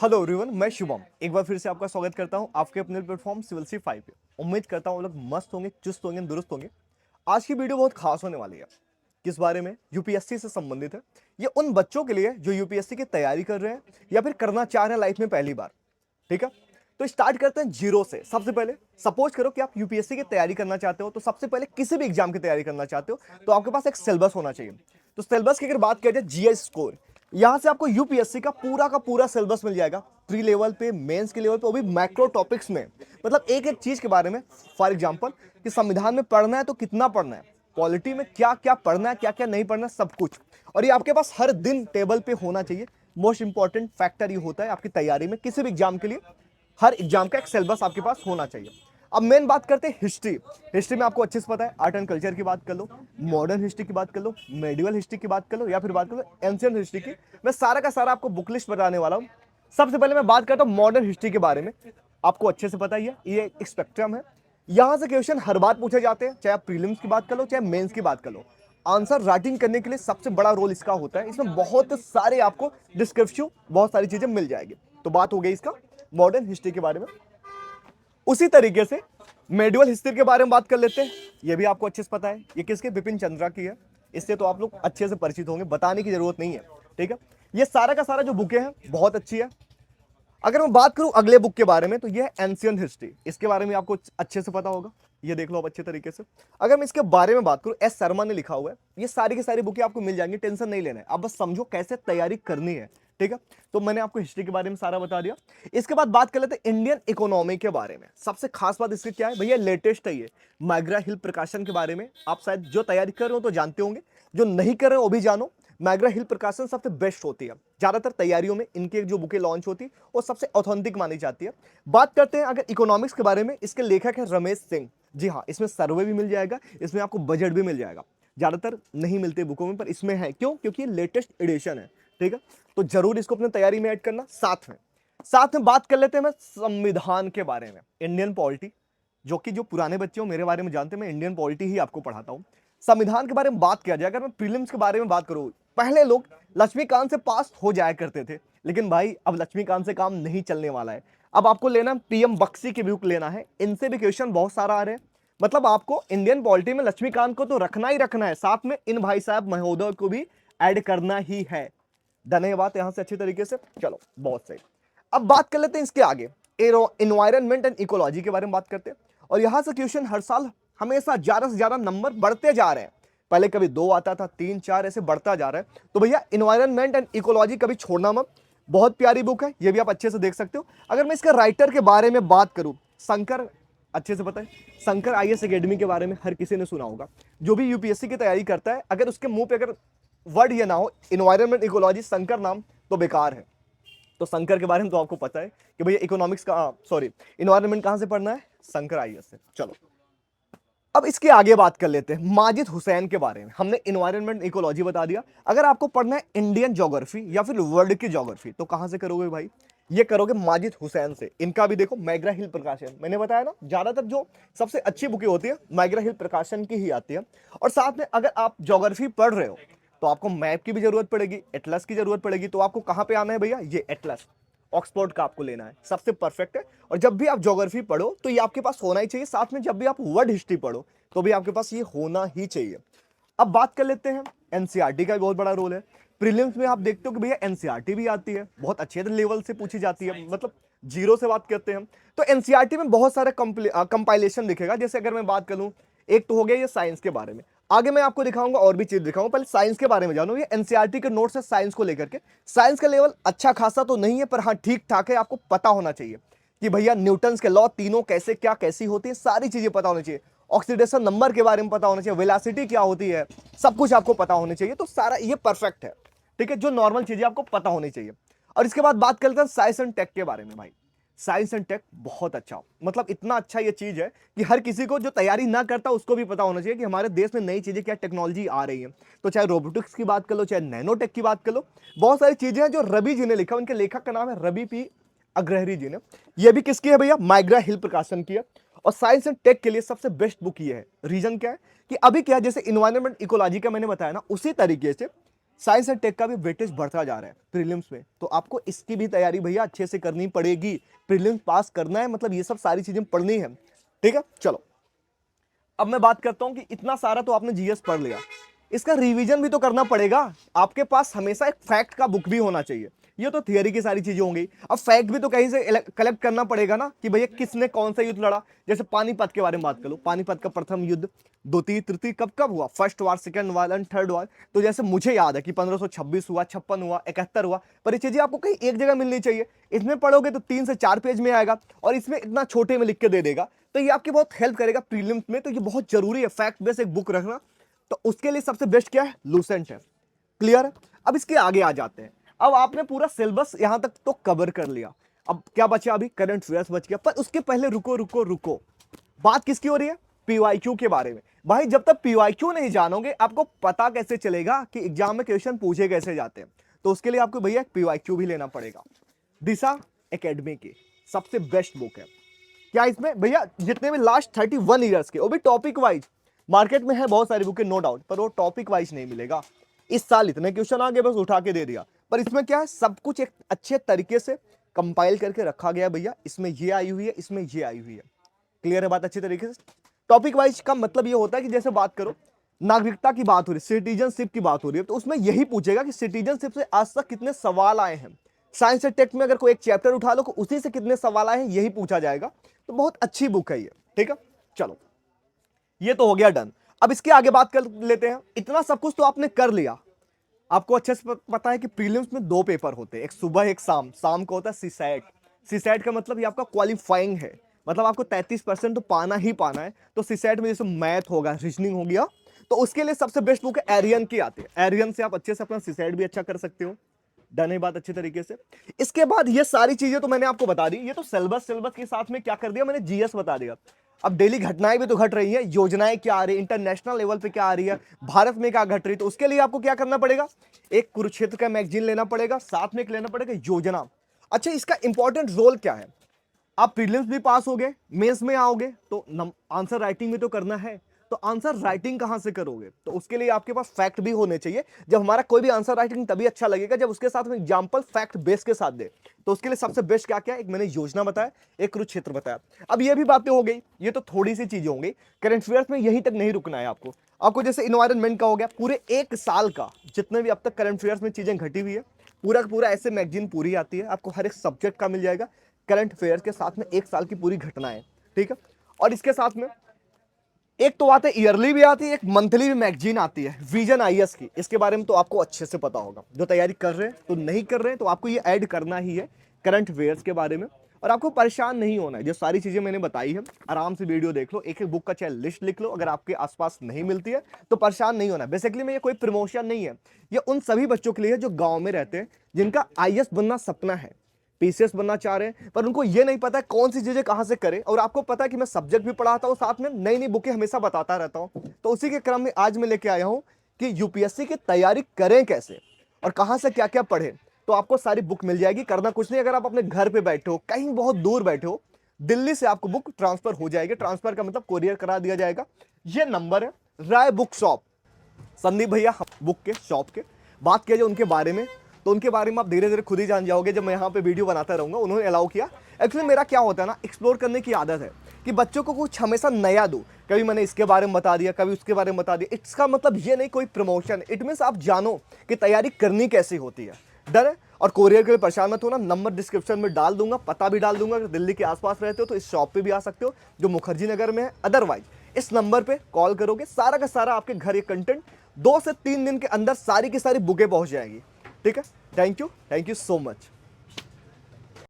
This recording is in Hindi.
हेलो एवरीवन, मैं शुभम एक बार फिर से आपका स्वागत करता हूं आपके अपने प्लेटफॉर्म सिविल सी 5 पे। उम्मीद करता हूं आप लोग मस्त होंगे, चुस्त होंगे, दुरुस्त होंगे। आज की वीडियो बहुत खास होने वाली है। किस बारे में? यूपीएससी से संबंधित है। ये उन बच्चों के लिए जो यूपीएससी की तैयारी कर रहे हैं या फिर करना चाह रहे हैं लाइफ में पहली बार। ठीक है, तो स्टार्ट करते हैं जीरो से। सबसे पहले सपोज करो कि आप यूपीएससी की तैयारी करना चाहते हो, तो सबसे पहले किसी भी एग्जाम की तैयारी करना चाहते हो तो आपके पास एक सिलेबस होना चाहिए। तो सिलेबस की अगर बात किया जाए, जीएस स्कोर, यहां से आपको यूपीएससी का पूरा सिलेबस मिल जाएगा। प्री लेवल पे, मेंस के लेवल पे, वो भी मैक्रो टॉपिक्स में। मतलब एक एक चीज के बारे में। फॉर एग्जांपल कि संविधान में पढ़ना है तो कितना पढ़ना है, पॉलिटी में क्या क्या पढ़ना है, क्या क्या नहीं पढ़ना, सब कुछ। और ये आपके पास हर दिन टेबल पे होना चाहिए। मोस्ट इंपॉर्टेंट फैक्टर ये होता है आपकी तैयारी में, किसी भी एग्जाम के लिए हर एग्जाम का एक सिलेबस आपके पास होना चाहिए। अब मेन बात करते हैं हिस्ट्री। हिस्ट्री में आपको अच्छे से पता है, आर्ट एंड कल्चर की बात कर लो, मॉडर्न हिस्ट्री की बात कर लो, मेडिवल हिस्ट्री की बात कर लो, या फिर बात कर लो एंशियंट हिस्ट्री की। मैं सारा का सारा आपको बुक लिस्ट बताने वाला हूं। सबसे पहले मैं बात करता हूं मॉडर्न हिस्ट्री के बारे में। आपको अच्छे से पता ही है, ये एक स्पेक्ट्रम है। यहां से क्वेश्चन हर बार पूछे जाते हैं, चाहे आप प्रीलिम्स की बात कर लो, चाहे मेंस की बात कर लो। आंसर राइटिंग करने के लिए सबसे बड़ा रोल इसका होता है। इसमें बहुत सारे आपको डिस्क्रिप्शन, बहुत सारी चीजें मिल जाएगी। तो बात हो गई इसका मॉडर्न हिस्ट्री के बारे में। उसी तरीके से मेडिवल हिस्ट्री के बारे में बात कर लेते हैं। ये भी आपको अच्छे से पता है, ये किसके? बिपिन चंद्रा की है। इससे तो आप लोग अच्छे से परिचित होंगे, बताने की जरूरत नहीं है। ठीक है, ये सारा का सारा जो बुकें हैं बहुत अच्छी है। अगर मैं बात करूं अगले बुक के बारे में, तो ये है एंशियंट हिस्ट्री। इसके बारे में आपको अच्छे से पता होगा, ये देख लो आप अच्छे तरीके से। अगर मैं इसके बारे में बात करूं, एस शर्मा ने लिखा हुआ है। ये सारी की सारी बुकें आपको मिल जाएंगी, टेंशन नहीं लेना है। आप बस समझो कैसे तैयारी करनी है। ठीक है, तो मैंने आपको हिस्ट्री के बारे में सारा बता दिया। इसके बाद बात कर लेते हैं इंडियन इकोनॉमी के बारे में। सबसे खास बात इसकी क्या है भैया? लेटेस्ट है ये, मैग्रा हिल प्रकाशन के बारे में। आप शायद जो तैयारी कर रहे हो तो जानते होंगे, जो नहीं कर रहे हो वो भी जानो। मैग्रा हिल प्रकाशन सबसे बेस्ट होती है। ज्यादातर तैयारियों में इनके जो बुकें लॉन्च होती है वो सबसे ऑथेंटिक मानी जाती है। बात करते हैं अगर इकोनॉमिक्स के बारे में, इसके लेखक है रमेश सिंह। जी हाँ, इसमें सर्वे भी मिल जाएगा, इसमें आपको बजट भी मिल जाएगा। ज्यादातर नहीं मिलते बुकों में, पर इसमें है। क्यों? क्योंकि ये लेटेस्ट एडिशन है। ठीक है, तो जरूर इसको अपने तैयारी में ऐड करना। साथ में बात कर लेते हैं मैं संविधान के बारे में, इंडियन पॉलिटी। जो कि जो पुराने बच्चे हो मेरे बारे में जानते हैं, मैं इंडियन पॉलिटी ही आपको पढ़ाता हूं। संविधान के बारे में बात किया जाए, अगर मैं प्रीलिम्स के बारे में बात करूं, पहले लोग लक्ष्मीकांत से पास हो जाया करते थे, लेकिन भाई अब लक्ष्मीकांत से काम नहीं चलने वाला है। अब आपको लेना पीएम बख्शी की बुक लेना है, इनसे भी क्वेश्चन बहुत सारा आ रहे हैं। मतलब आपको इंडियन पॉलिटी में लक्ष्मीकांत को तो रखना ही रखना है, साथ में इन भाई साहब महोदय को भी ऐड करना ही है। डन है बात यहां से अच्छी तरीके से? चलो बहुत सही। अब बात कर लेते हैं इसके आगे, एनवायरनमेंट एंड इकोलॉजी के बारे में बात करते हैं। और यहां से क्वेश्चन हर साल हमेशा ज्यादा से ज्यादा नंबर बढ़ते जा रहे हैं। पहले कभी 2 आता था, 3, 4, ऐसे बढ़ता जा रहा है। तो भैया इन्वायरमेंट एंड इकोलॉजी कभी छोड़ना मत। बहुत प्यारी बुक है, ये भी आप अच्छे से देख सकते हो। अगर मैं इसके राइटर के बारे में बात करूं, शंकर, अच्छे से पता है शंकर आईएएस एकेडमी के बारे में हर किसी ने सुना होगा। जो भी यूपीएससी की तैयारी करता है, अगर उसके मुंह पे अगर वर्ड ये ना हो इन्वायरमेंट इकोलॉजी शंकर नाम, तो बेकार है। तो शंकर के बारे में तो आपको पता है कि भैया इकोनॉमिक्स का, सॉरी, इन्वायरमेंट कहां से पढ़ना है? शंकर आईएएस से। चलो अब इसके आगे बात कर लेते हैं माजिद हुसैन के बारे में। हमने इन्वायरमेंट इकोलॉजी बता दिया। अगर आपको पढ़ना है इंडियन ज्योग्राफी या फिर वर्ल्ड की ज्योग्राफी, तो कहां से करोगे भाई? ये करोगे माजिद हुसैन से। इनका भी देखो मैग्रा हिल प्रकाशन, मैंने बताया ना, ज्यादातर जो सबसे अच्छी बुकें होती है मैग्रा हिल प्रकाशन की ही आती है। और साथ में अगर आप ज्योग्राफी पढ़ रहे हो तो आपको मैप की भी जरूरत पड़ेगी, एटलस की जरूरत पड़ेगी। तो आपको कहां पे आना है भैया? ये एटलस ऑक्सफोर्ड का आपको लेना है, सबसे परफेक्ट है। और जब भी आप ज्योग्राफी पढ़ो तो ये आपके पास होना ही चाहिए। साथ में जब भी आप वर्ल्ड हिस्ट्री पढ़ो तो भी आपके पास ये होना ही चाहिए। अब बात कर लेते हैं एनसीईआरटी का भी बहुत बड़ा रोल है। प्रीलिम्स में आप देखते हो कि भैया एनसीईआरटी भी आती है, बहुत अच्छे लेवल से पूछी जाती है। मतलब जीरो से बात करते हैं तो एनसीईआरटी में बहुत सारे कंपाइलेशन दिखेगा। जैसे अगर मैं बात करूं, एक तो हो गया ये साइंस के बारे में, आगे मैं आपको दिखाऊंगा और भी चीज दिखाऊंगा। पहले साइंस के बारे में जानो। ये एनसीईआरटी के नोट्स है साइंस को लेकर के। साइंस का लेवल अच्छा खासा तो नहीं है, पर हाँ ठीक ठाक है। आपको पता होना चाहिए कि भैया न्यूटन्स के लॉ तीनों कैसे क्या कैसी होती है, सारी चीजें पता होनी चाहिए। ऑक्सीडेशन नंबर के बारे में पता होना चाहिए, वेलोसिटी क्या होती है, सब कुछ आपको पता होना चाहिए। तो सारा ये परफेक्ट है। ठीक है, जो नॉर्मल चीजें आपको पता होनी चाहिए। और इसके बाद बात करते हैं साइंस एंड टेक के बारे में। भाई साइंस एंड टेक बहुत अच्छा, मतलब इतना अच्छा ये चीज है कि हर किसी को जो तैयारी ना करता उसको भी पता होना चाहिए कि हमारे देश में नई चीजें क्या टेक्नोलॉजी आ रही है। तो चाहे रोबोटिक्स की बात कर लो, चाहे नैनो टेक की बात कर लो, बहुत सारी चीजें हैं जो रवि जी ने लिखा। उनके लेखक का नाम है रवि पी अग्रहरी जी ने। ये भी किसकी है भैया? माइग्रा हिल प्रकाशन की है। और साइंस एंड टेक के लिए सबसे बेस्ट बुक ये है। रीजन क्या है कि अभी क्या है, जैसे इन्वायरमेंट इकोलॉजी का मैंने बताया ना, उसी तरीके से साइंस एंड टेक का भी वेटेज बढ़ता जा रहा है प्रीलिम्स में, तो आपको इसकी भी तैयारी भैया अच्छे से करनी पड़ेगी। प्रीलिम्स पास करना है मतलब ये सब सारी चीजें पढ़नी है, ठीक है। चलो अब मैं बात करता हूं कि इतना सारा तो आपने जीएस पढ़ लिया, इसका रिवीजन भी तो करना पड़ेगा। आपके पास हमेशा एक फैक्ट का बुक भी होना चाहिए। ये तो थियरी की सारी चीजें होंगी, अब फैक्ट भी तो कहीं से कलेक्ट करना पड़ेगा ना कि भैया किसने कौन सा युद्ध लड़ा। जैसे पानीपत के बारे में बात कर लो, पानीपत का प्रथम युद्ध द्वितीय तृतीय कब कब हुआ, first war, second war and third war. तो जैसे मुझे याद है कि 1526 हुआ, 56 हुआ, 71 हुआ, पर ये चीजें आपको कहीं एक जगह मिलनी चाहिए। इसमें पढ़ोगे तो 3 से 4 पेज में आएगा और इसमें इतना छोटे में लिख के दे देगा, तो ये आपकी बहुत हेल्प करेगा प्रीलिम्स में। तो ये बहुत जरूरी है फैक्ट बेस एक बुक रखना। तो उसके लिए सबसे बेस्ट क्या है, लूसेंट है। क्लियर है। अब इसके आगे आ जाते हैं। अब आपने पूरा सिलेबस यहां तक तो कवर कर लिया, अब क्या बचा, अभी करंट अफेयर्स बच गया। पर उसके पहले रुको रुको रुको, बात किसकी हो रही है, पीवाईक्यू के बारे में। भाई जब तक पीवाईक्यू नहीं जानोगे आपको पता कैसे चलेगा कि एग्जाम में क्वेश्चन पूछे कैसे जाते हैं। तो उसके लिए आपको भैया पीवाईक्यू भी लेना पड़ेगा। दिशा एकेडमी की सबसे बेस्ट बुक है। क्या इसमें भैया जितने भी लास्ट 31 ईयर्स के, वो भी टॉपिक वाइज, मार्केट में है बहुत सारी बुकें नो डाउट, पर वो टॉपिक वाइज नहीं मिलेगा। इस साल इतने क्वेश्चन आ गए बस उठा के दे दिया, पर इसमें क्या है, सब कुछ एक अच्छे तरीके से कंपाइल करके रखा गया भैया। इसमें ये आई हुई है, इसमें ये आई हुई है। क्लियर है बात अच्छी तरीके से। टॉपिक वाइज का मतलब ये होता है कि जैसे बात करो नागरिकता की बात हो रही, सिटीजनशिप की बात हो रही है, तो उसमें यही पूछेगा कि सिटीजनशिप से आज तक कितने सवाल आए हैं। साइंस एंड टेक में अगर कोई एक चैप्टर उठा लो तो उसी से कितने सवाल आए हैं यही पूछा जाएगा। तो बहुत अच्छी बुक है ये, ठीक है। चलो ये तो हो गया डन। अब इसके आगे बात कर लेते हैं। इतना सब कुछ तो आपने कर लिया, आपको अच्छे से पता है कि प्रीलिम्स में 2 पेपर होते हैं, एक सुबह एक शाम। शाम को होता है सीसैट। सीसैट का मतलब ये आपका क्वालिफाइंग है, मतलब आपको 33% तो पाना ही पाना है। तो सीसैट में जैसे मैथ होगा, रीजनिंग हो गया, तो उसके लिए सबसे बेस्ट बुक है एरियन की आती है। एरियन से आप अच्छे से अपना सीसैट भी अच्छा कर सकते हो। डन है बात अच्छी तरीके से। इसके बाद ये सारी चीजें तो मैंने आपको बता दी, ये तो सिलेबस के साथ में क्या कर दिया मैंने, जीएस बता दिया। अब डेली घटनाएं भी तो घट रही हैं, योजनाएं क्या आ रही है, इंटरनेशनल लेवल पे क्या आ रही है, भारत में क्या घट रही है। तो उसके लिए आपको क्या करना पड़ेगा, एक कुरुक्षेत्र का मैगजीन लेना पड़ेगा, साथ में एक लेना पड़ेगा योजना। अच्छा इसका इंपॉर्टेंट रोल क्या है, आप प्रीलिम्स भी पास हो गए, मेंस में आओगे तो आंसर राइटिंग भी तो करना है। तो आंसर राइटिंग कहां से करोगे, तो उसके लिए आपके पास फैक्ट भी होने चाहिए। जब हमारा कोई भी आंसर राइटिंग तभी अच्छा लगेगा जब उसके साथ में एग्जांपल फैक्ट बेस के साथ दे। तो उसके लिए सबसे बेस्ट क्या क्या है, एक मैंने योजना बताया, एक कुरुक्षेत्र बताया। अब ये भी बातें हो गई, ये तो थोड़ी सी चीजें हो गई। करंट अफेयर्स में यहीं तक नहीं रुकना है आपको जैसे इन्वायरमेंट का हो गया, पूरे 1 साल का जितने भी अब तक करंट अफेयर्स में चीजें घटी हुई है पूरा का पूरा ऐसे मैगजीन पूरी आती है, आपको हर एक सब्जेक्ट का मिल जाएगा। करंट अफेयर्स के साथ में 1 साल की पूरी घटनाएं, ठीक है। और इसके साथ में एक तो बात है ईयरली भी आती है, एक मंथली भी मैगजीन आती है विजन आईएएस की। इसके बारे में तो आपको अच्छे से पता होगा, जो तैयारी कर रहे हैं तो नहीं कर रहे हैं तो आपको ये ऐड करना ही है करंट अफेयर्स के बारे में। और आपको परेशान नहीं होना है, जो सारी चीजें मैंने बताई है आराम से वीडियो देख लो, एक एक बुक का चाहे लिस्ट लिख लो, अगर आपके आसपास नहीं मिलती है तो परेशान नहीं होना। बेसिकली में ये कोई प्रमोशन नहीं है, ये उन सभी बच्चों के लिए है जो गाँव में रहते हैं, जिनका आईएएस बनना सपना है, पीसीएस बनना चाह रहे हैं, पर उनको ये नहीं पता है कौन सी चीजें कहां से करें। और आपको पता है कि मैं सब्जेक्ट भी पढ़ाता हूं, साथ में नई नई बुकें हमेशा बताता रहता हूं। तो उसी के क्रम में आज मैं लेके आया हूं कि यूपीएससी की तैयारी करें कैसे और कहां से क्या क्या पढ़ें। तो आपको सारी बुक मिल जाएगी, करना कुछ नहीं। अगर आप अपने घर पे बैठे हो, कहीं बहुत दूर बैठे हो, दिल्ली से आपको बुक ट्रांसफर हो जाएगी। ट्रांसफर का मतलब कोरियर करा दिया जाएगा। ये नंबर है राय बुक शॉप, संदीप भैया बुक के शॉप के। बात किया जाए उनके बारे में तो उनके बारे में आप धीरे धीरे खुद ही जान जाओगे जब मैं यहाँ पे वीडियो बनाता रहूंगा। उन्होंने अलाउ किया। एक्चुअली मेरा क्या होता है ना, एक्सप्लोर करने की आदत है कि बच्चों को कुछ हमेशा नया दूं। कभी मैंने इसके बारे में बता दिया, कभी उसके बारे में बता दिया। इसका मतलब ये नहीं कोई प्रमोशन, इट मीन्स आप जानो कि तैयारी करनी कैसी होती है। डर है। और कोरियर के लिए परेशान मत होना, नंबर डिस्क्रिप्शन में डाल दूंगा, पता भी डाल दूंगा। अगर दिल्ली के आसपास रहते हो तो इस शॉप पे भी आ सकते हो जो मुखर्जी नगर में है। अदरवाइज इस नंबर पे कॉल करोगे, सारा का सारा आपके घर ये कंटेंट 2 से 3 दिन के अंदर सारी की सारी बुकें पहुंच जाएगी। ठीक है। Thank you so much.